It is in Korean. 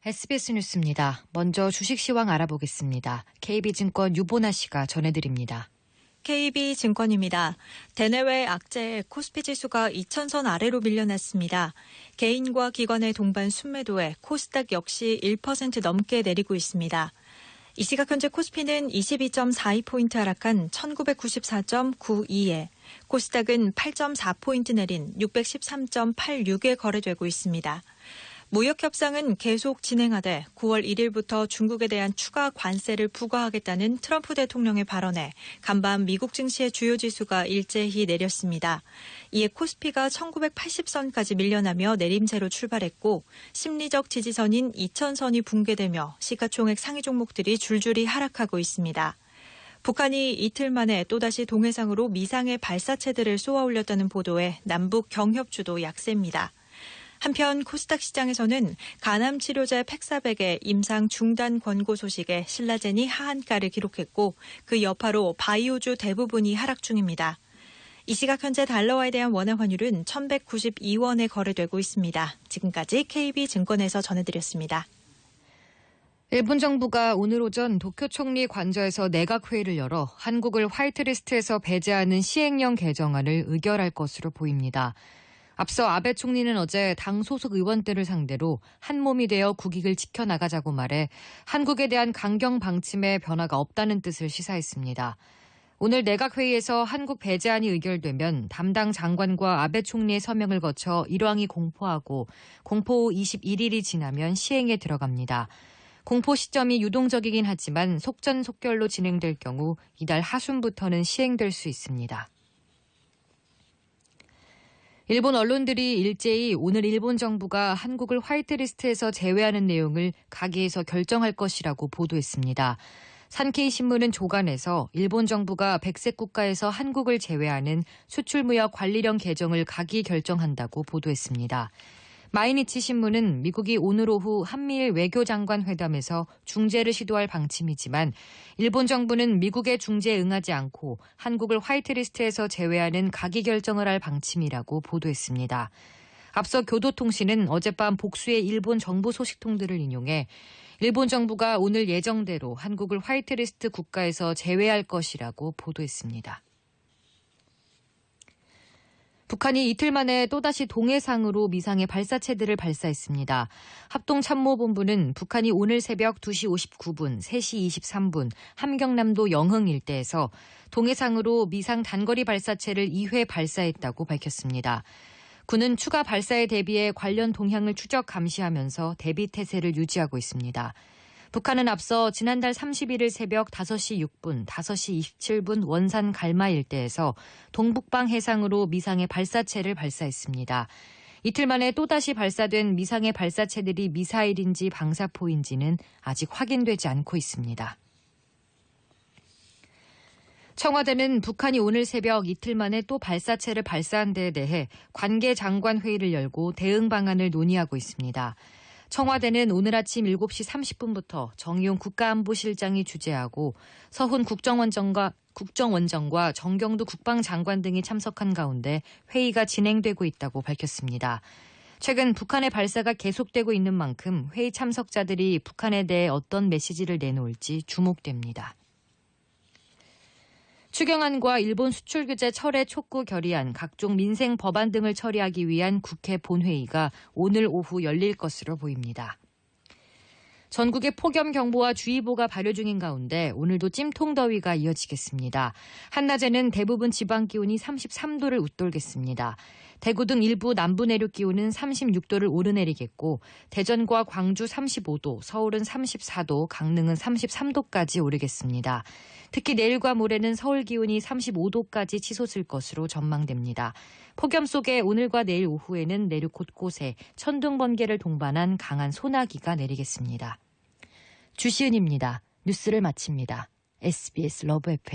SBS 뉴스입니다. 먼저 주식 시황 알아보겠습니다. KB증권 유보나 씨가 전해드립니다. KB증권입니다. 대내외 악재에 코스피 지수가 2000선 아래로 밀려났습니다. 개인과 기관의 동반 순매도에 코스닥 역시 1% 넘게 내리고 있습니다. 이 시각 현재 코스피는 22.42포인트 하락한 1994.92에 코스닥은 8.4포인트 내린 613.86에 거래되고 있습니다. 무역 협상은 계속 진행하되 9월 1일부터 중국에 대한 추가 관세를 부과하겠다는 트럼프 대통령의 발언에 간밤 미국 증시의 주요 지수가 일제히 내렸습니다. 이에 코스피가 1980선까지 밀려나며 내림세로 출발했고 심리적 지지선인 2000선이 붕괴되며 시가총액 상위 종목들이 줄줄이 하락하고 있습니다. 북한이 이틀 만에 또다시 동해상으로 미상의 발사체들을 쏘아 올렸다는 보도에 남북 경협주도 약세입니다. 한편 코스닥 시장에서는 간암 치료제 팩사백의 임상 중단 권고 소식에 신라젠이 하한가를 기록했고 그 여파로 바이오주 대부분이 하락 중입니다. 이 시각 현재 달러화에 대한 원화 환율은 1192원에 거래되고 있습니다. 지금까지 KB증권에서 전해드렸습니다. 일본 정부가 오늘 오전 도쿄 총리 관저에서 내각회의를 열어 한국을 화이트리스트에서 배제하는 시행령 개정안을 의결할 것으로 보입니다. 앞서 아베 총리는 어제 당 소속 의원들을 상대로 한 몸이 되어 국익을 지켜나가자고 말해 한국에 대한 강경 방침에 변화가 없다는 뜻을 시사했습니다. 오늘 내각회의에서 한국 배제안이 의결되면 담당 장관과 아베 총리의 서명을 거쳐 일왕이 공포하고 공포 후 21일이 지나면 시행에 들어갑니다. 공포 시점이 유동적이긴 하지만 속전속결로 진행될 경우 이달 하순부터는 시행될 수 있습니다. 일본 언론들이 일제히 오늘 일본 정부가 한국을 화이트리스트에서 제외하는 내용을 가기에서 결정할 것이라고 보도했습니다. 산케이 신문은 조간에서 일본 정부가 백색 국가에서 한국을 제외하는 수출무역 관리령 개정을 가기 결정한다고 보도했습니다. 마이니치 신문은 미국이 오늘 오후 한미일 외교장관 회담에서 중재를 시도할 방침이지만 일본 정부는 미국의 중재에 응하지 않고 한국을 화이트리스트에서 제외하는 가기 결정을 할 방침이라고 보도했습니다. 앞서 교도통신은 어젯밤 복수의 일본 정부 소식통들을 인용해 일본 정부가 오늘 예정대로 한국을 화이트리스트 국가에서 제외할 것이라고 보도했습니다. 북한이 이틀 만에 또다시 동해상으로 미상의 발사체들을 발사했습니다. 합동참모본부는 북한이 오늘 새벽 2시 59분, 3시 23분 함경남도 영흥 일대에서 동해상으로 미상 단거리 발사체를 2회 발사했다고 밝혔습니다. 군은 추가 발사에 대비해 관련 동향을 추적 감시하면서 대비 태세를 유지하고 있습니다. 북한은 앞서 지난달 31일 새벽 5시 6분, 5시 27분 원산 갈마 일대에서 동북방 해상으로 미상의 발사체를 발사했습니다. 이틀 만에 또다시 발사된 미상의 발사체들이 미사일인지 방사포인지는 아직 확인되지 않고 있습니다. 청와대는 북한이 오늘 새벽 이틀 만에 또 발사체를 발사한 데에 대해 관계 장관 회의를 열고 대응 방안을 논의하고 있습니다. 청와대는 오늘 아침 7시 30분부터 정의용 국가안보실장이 주재하고 서훈 국정원장과 정경두 국방장관 등이 참석한 가운데 회의가 진행되고 있다고 밝혔습니다. 최근 북한의 발사가 계속되고 있는 만큼 회의 참석자들이 북한에 대해 어떤 메시지를 내놓을지 주목됩니다. 추경안과 일본 수출 규제 철회 촉구 결의안, 각종 민생 법안 등을 처리하기 위한 국회 본회의가 오늘 오후 열릴 것으로 보입니다. 전국에 폭염경보와 주의보가 발효 중인 가운데 오늘도 찜통더위가 이어지겠습니다. 한낮에는 대부분 지방 기온이 33도를 웃돌겠습니다. 대구 등 일부 남부 내륙 기온은 36도를 오르내리겠고 대전과 광주 35도, 서울은 34도, 강릉은 33도까지 오르겠습니다. 특히 내일과 모레는 서울 기온이 35도까지 치솟을 것으로 전망됩니다. 폭염 속에 오늘과 내일 오후에는 내륙 곳곳에 천둥 번개를 동반한 강한 소나기가 내리겠습니다. 주시은입니다. 뉴스를 마칩니다. SBS 러브 FM